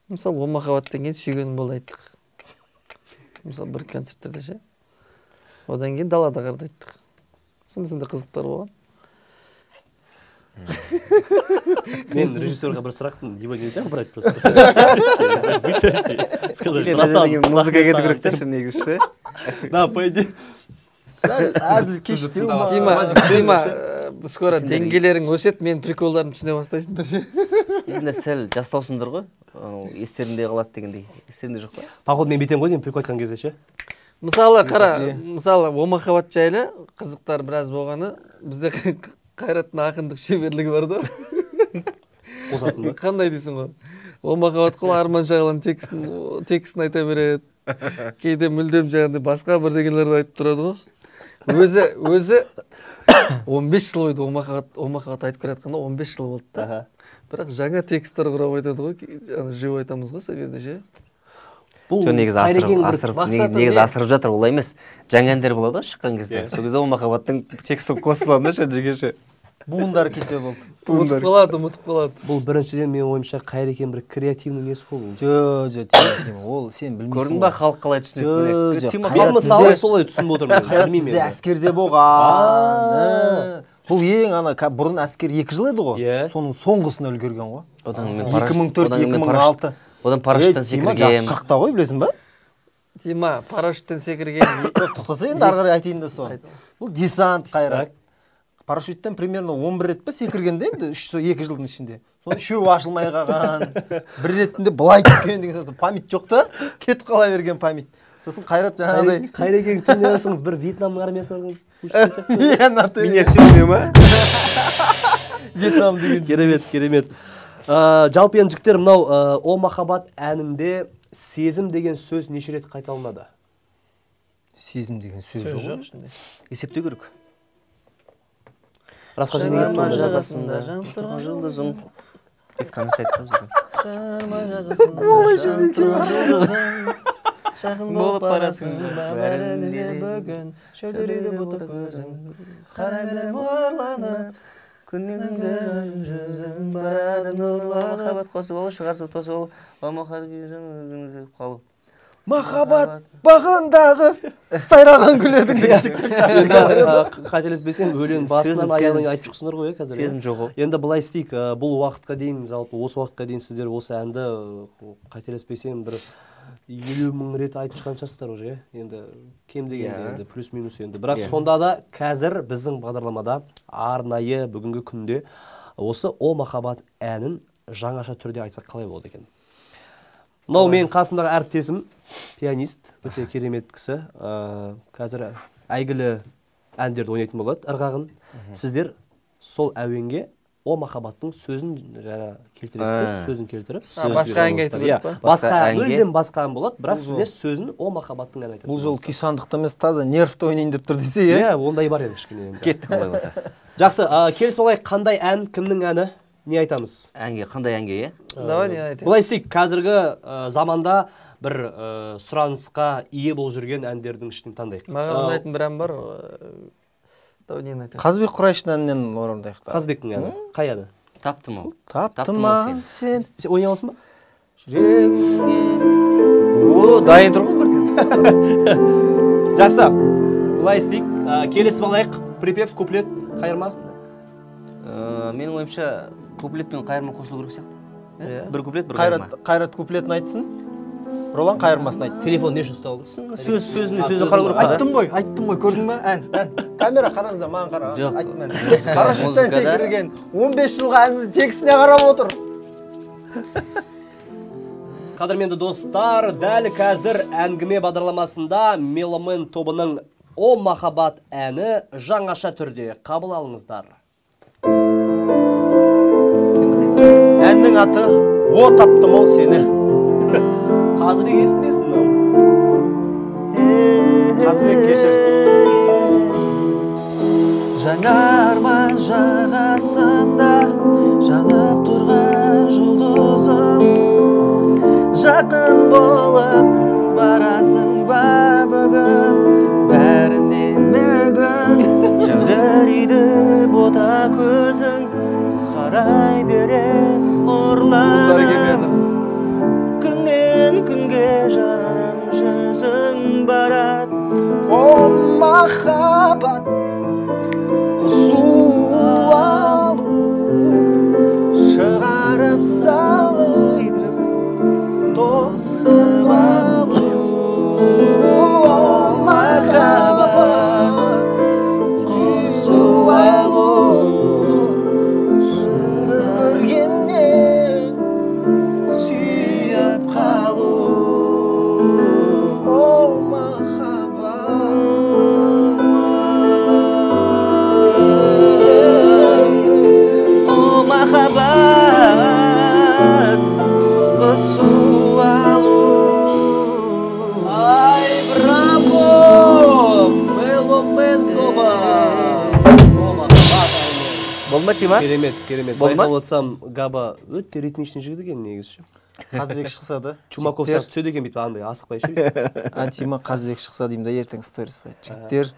[SPEAKER 4] Мысалы, о махаббаттан кейін сүйгенім болды айттық. Мысалы, бір концерттерде ше. Одан кейін далада қарды айттық. Сондай қызықтар болған.
[SPEAKER 1] Мен режиссерға бір сұрақтым, не болды нельзя брать просто.
[SPEAKER 3] Музыка кету керек те негізі ше.
[SPEAKER 1] Да, по идее.
[SPEAKER 2] Әзіл кеш
[SPEAKER 4] Тима, скоро деңгейлерің өсет, мен приколдарым түсіне бастайсыңдар ше.
[SPEAKER 3] Сендер сәл жастаусыңдар ғой, естерінде қалады дегендей. Естерінде жоқ па?
[SPEAKER 1] Походу мен бетем ғой деймін прикол айтқан кезде ше.
[SPEAKER 4] Мысалы, қара, мысалы, о махаббат жайлы қызықтар біраз болғаны, бізде Қайраттың ақындық шеберлігі бар да.
[SPEAKER 1] Қосатын ба?
[SPEAKER 4] Қандай дейсің ғой? О махаббат қол Арман Шағаланың текстін айта береді. Кейде мүлдем жаңағыдай басқа бірдеңелерді айтып тұрады ғой. Өзі 15 жыл бойы о махаббат айтып келе жатқанда 15 жыл болды да. Бірақ жаңа тексттер құрап айтады ғой, жиып айтамыз ғой сол кезде ше.
[SPEAKER 3] Бұл негізі асырып жатыр, олай емес. Жаңа әндер болады шыққан кезде. Сол кезде о махаббаттың тексті қосылады ше жеге.
[SPEAKER 2] Буындар кесе болды.
[SPEAKER 4] Ұмытып қалады.
[SPEAKER 1] Бұл біріншіден менің ойымша Қайрекен бір креативный несі ғой.
[SPEAKER 2] Жоқ, ол сен білмейсің.
[SPEAKER 3] Көрдің ба халық қалай түсінеді?
[SPEAKER 1] Жоқ, мысалы солай түсініп отырмын.
[SPEAKER 2] Қайрат бізде әскерде болған. Бұл ең бұрын әскер 2 жыл еді ғой. Соның соңғысына үлгерген ғой. 2004-2006.
[SPEAKER 3] Одан парашюттен секірген.
[SPEAKER 2] 40-та ғой, білесің ба?
[SPEAKER 4] Тима, парашюттен секірген.
[SPEAKER 2] Тоқтаса енді ары қарай айтайын да соны. Бұл десант Қайрат. Парашюттен примерно 11 рет па секіргенде енді 2 жылдың ішінде. Соның 3-і ашылмай қалған. Бір ретінде былай түскен деген сияқты. Память жоқ та, кетіп қала берген память. Сосын Қайрат жаңағыдай.
[SPEAKER 1] Қайрекен түнерсің бір Вьетнамның армиясына
[SPEAKER 3] Меня сүймеу ма?
[SPEAKER 2] Вьетнам деген.
[SPEAKER 1] Керемет. Жалпы енді жігіттер, мынау о махаббат әнінде сезім деген сөз неше рет қайталанады?
[SPEAKER 2] Сезім деген сөз жоқ.
[SPEAKER 3] Есептеу керек.
[SPEAKER 1] Расқа
[SPEAKER 3] Жанарма жағасында жанып тұрған жұлдызым. Кетканымыз айттым жүрген. Жанарма жағасында жанып тұрған жұлдызым. Жақын болып барасың бәріне бүгін. Шөлдірейді бұты көзің. Қара белем орланып. Күннен күнге жүзім барады нұрланып. Махаббат қосып алу, шығарсып тосып алу. Махаббат өзіңізді қалу.
[SPEAKER 2] Махаббат бағындағы сайраған күледің деген.
[SPEAKER 1] Қателеспесем, өлең басынан аяғына айтып шықсыңдар ғой қазір.
[SPEAKER 3] Сезім жоқ ғой.
[SPEAKER 1] Енді былай істейік, бұл уақытқа дейін, жалпы осы уақытқа дейін сіздер осы әнді қателеспесем бір 50 000 рет айтып шыққан шығарсыздар уже. Енді кем дегенде енді плюс-минус енді. Бірақ сонда да қазір біздің бағдарламада арнайы бүгінгі күнде осы о махаббат әнін жаңаша түрде айтсақ қалай болады екен? Мынау мен қасымдағы әріптесім, пианист, өте керемет кісі. Қазір әйгілі әндерді ойнайтын болады, ырғағын. Сіздер сол әуенге о махаббаттың сөзін келтіресіздер, сөзін келтіріп.
[SPEAKER 4] Басқа әнге айтып өтіп па?
[SPEAKER 1] Мүлдем басқа ән болады, бірақ сіздер сөзін о махаббаттың ән айтады.
[SPEAKER 2] Бұл жол күйсандықта емес, таза нервті ойнайын деп тұр десе,
[SPEAKER 1] иә? Ондай бар еді кішкене.
[SPEAKER 3] Кеттік олай болса.
[SPEAKER 1] Жақсы, келісіп алайық, қандай ән, кімнің әні? Не айтамыз?
[SPEAKER 3] Әнге, қандай әнге, е?
[SPEAKER 4] Давай, не айтайық.
[SPEAKER 1] Бұлай істейік, қазіргі заманда бір сұранысқа ие болып жүрген әндердің ішінен таңдайық.
[SPEAKER 4] Маған ұнайтын бір ән бар. Давай, не айтайық.
[SPEAKER 2] Қазбек Құрайшын әнінен орындайық.
[SPEAKER 1] Қазбектің әні. Қай әні?
[SPEAKER 3] Таптым ол.
[SPEAKER 2] Таптым ма сен?
[SPEAKER 1] Сен ойнай аласың ба?
[SPEAKER 2] Жүрегіңе.
[SPEAKER 3] О, дайын тұр ғой бірден.
[SPEAKER 1] Жақсы. Бұлай істейік. Келесіп алайық. Припев, куплет, қайырма.
[SPEAKER 3] Менің ойымша куплетпен қайырма қосылу керек сияқты. Бір куплет, бір қайырма.
[SPEAKER 2] Қайрат куплетін айтсын. Ролан қайырмасын айтсын.
[SPEAKER 1] Телефон не үшін ұсталды?
[SPEAKER 3] Сөзіне қарау керек.
[SPEAKER 2] Айттым ғой, көрдің ба? Ән. Камера қараңыздар, маған қара.
[SPEAKER 3] Жоқ.
[SPEAKER 2] Айттым ән. Парашюттен секірген 15 жылға әніміздің текстіне қарап отыр.
[SPEAKER 1] Қадірменді достар, дәл қазір әңгіме бағдарламасында Меломен тобының о махаббат әні жаңаша түрде қабыл алыңыздар.
[SPEAKER 2] Ән әннің аты «О таптым ау сені».
[SPEAKER 1] Қазыбек естімесін мынау.
[SPEAKER 2] Қазыбек кешір.
[SPEAKER 4] Жаңа арман жағасында жанып тұрған жұлдызым, жақын болып барасың ба бүгін, бәрінен бүгін. Жәудірейді бота көзің, қарай бере ұрланып, күннен күнге жаным жүзің барад.
[SPEAKER 2] О махаббат, құсу алу, шығарып салып, тосып алу. О махаббат, құсу алу, шынды көргеннен сүйіп қалу. О
[SPEAKER 4] махаббат, құсу алу.
[SPEAKER 1] Ай, браво! Меломен тобы!
[SPEAKER 3] Болды ма Тима?
[SPEAKER 1] Керемет.
[SPEAKER 3] Болды ма?
[SPEAKER 1] Байқап отырсам, Габа өте ритмичный жігіт екен негізі.
[SPEAKER 2] Қазбек шықса да.
[SPEAKER 1] Чумаков сияқты түседі екен бүйтіп андай асықпай ше.
[SPEAKER 2] Тима Қазбек шықса деймін да, ертең сторис. Жігіттер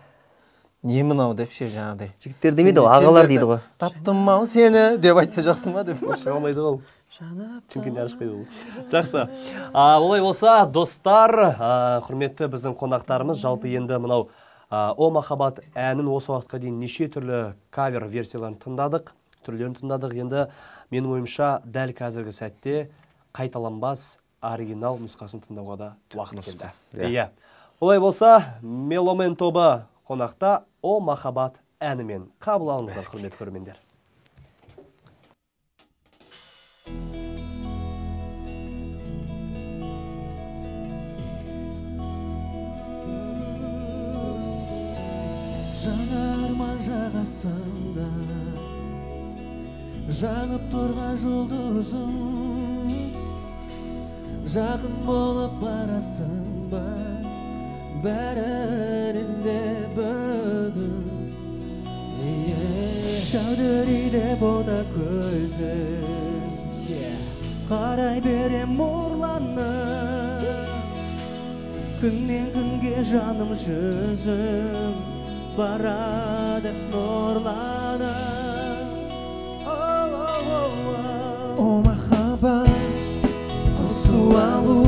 [SPEAKER 2] не мынау деп ше жаңағыдай.
[SPEAKER 3] Жігіттер демейді ғой, ағалар дейді ғой.
[SPEAKER 2] Таптым ау сені деп айтса жақсы ма деп.
[SPEAKER 1] Шыға алмайды ғой. Чүмкенде ашпайды ол. Жақсы. Олай болса, достар, құрметті біздің қонақтарымыз, жалпы енді мынау О махаббат әнін осы уақытқа дейін неше түрлі кавер версияларын тыңдадық, түрлерін тыңдадық. Енді менің ойымша дәл қазіргі сәтте қайталанбас оригинал нұсқасын тыңдауға да уақыт келді. Иә. Олай болса, Меломен тобы қонақта О махаббат әнімен қабыл алыңыздар, құрметті көрермендер.
[SPEAKER 5] Жаңа арман жағасында жанып тұрған жұлдызым, жақын болып барасың ба бәрінен де бүгін. Жәудірейді бота көзің, қарай берем ұрланып, күннен күнге жаным жүзім барады нұрланып. О махаббат, құсу алу,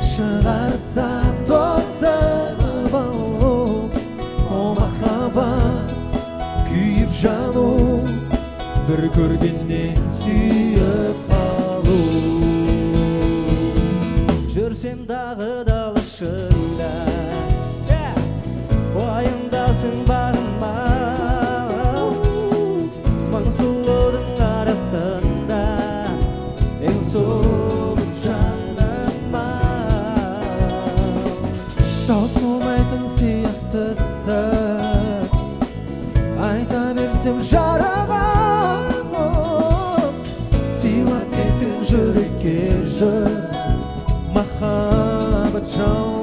[SPEAKER 5] шығарып сап тосып алу. О махаббат, күйіп жану, бір көргеннен сүйіп қалу. Жүрсем дағы далышында, ойындасың бағыма, мың сұлудың арасында, ең сұлу жаныма. Таусылмайтын сияқтысы, айта берсем жараған, сыйлап кеттің жүрекке жыр, махаббат жалыны.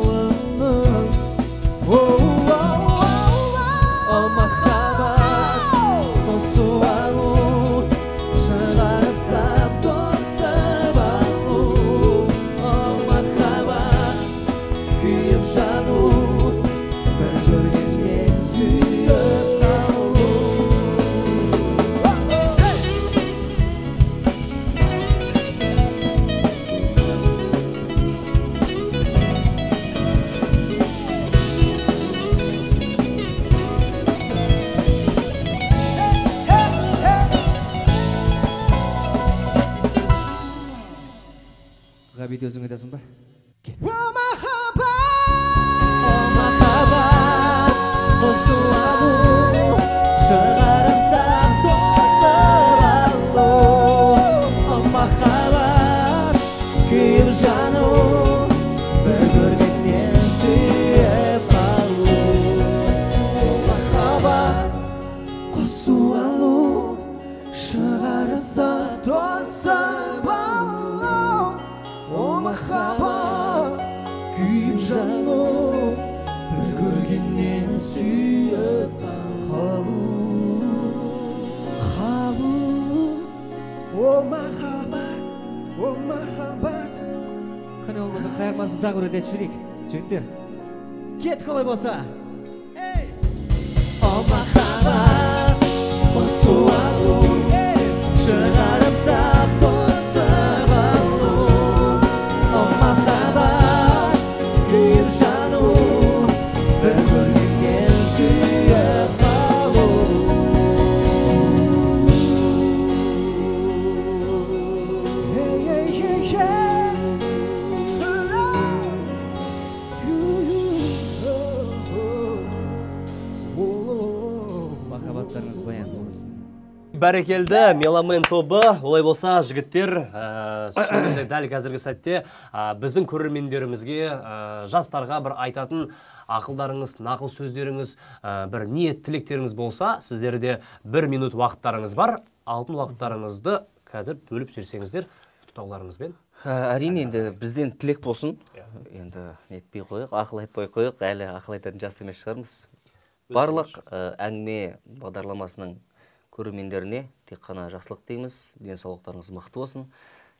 [SPEAKER 5] Ғабит өзің айтасың ба? О махаббат, құсу алу, шығарып сап тосып алу. О махаббат, күйіп жану, бір көргеннен сүйіп қалу. О махаббат, құсу алу, шығарып сап тосып жану бір көргеннен сүйіп қалу о махаббат қане болмаса қайырмасын тағы бір рет айтып жіберейік жігіттер кеттік олай болса о махаббат қосу алу шығарып сап тосып алу о махаббат күйіп жану бір көргеннен сүйіп қалу махаббаттарыңыз баян болсын.
[SPEAKER 1] Бәрекелді, Меломен тобы. Олай болса, жігіттер, шынымен дәл қазіргі сәтте біздің көрермендерімізге, жастарға бір айтатын ақылдарыңыз, нақыл сөздеріңіз, бір ниет тілектеріңіз болса, сіздерде 1 минут уақыттарыңыз бар. Алтын уақыттарыңызды қазір бөліп жіберсеңіздер, тұтауларыңызбен.
[SPEAKER 3] Әрине, енді бізден тілек болсын. Енді нетпей қойық, ақыл айтпай қойық, әлі ақыл айтатын жасты емес шығармыз. Барлық әңгіме бағдарламасының көрермендеріне тек қана жақсылық дейміз. Денсаулықтарыңыз мықты болсын,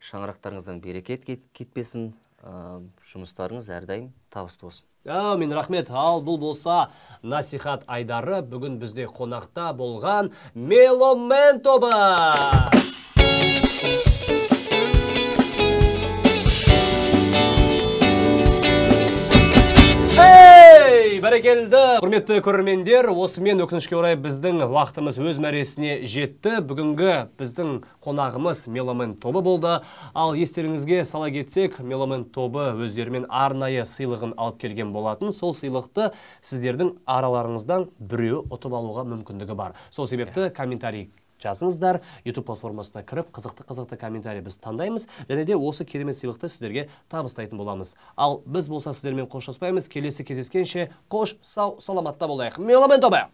[SPEAKER 3] шаңырақтарыңыздан берекет кетпесін, жұмыстарыңыз әрдайым табысты болсын.
[SPEAKER 1] Мен рахмет. Ал бұл болса насихат айдары бүгін бізде қонақта болған Меломен тобы. Бәрекелді, құрметті көрермендер, осымен өкінішке орай біздің уақытымыз өз мәресіне жетті. Бүгінгі біздің қонағымыз Меломен тобы болды. Ал естеріңізге сала кетсек, Меломен тобы өздерімен арнайы сыйлығын алып келген болатын. Сол сыйлықты сіздердің араларыңыздан біреуі ұтып алуға мүмкіндігі бар. Сол себепті комментарий жазыңыздар, YouTube платформасына кіріп, қызықты комментарий біз таңдаймыз, және де осы керемет сыйлықты сіздерге табыстайтын боламыз. Ал біз болса сіздермен қоштаспаймыз, келесі кездескенше қош, сау, саламатта болайық. Меломен тобы!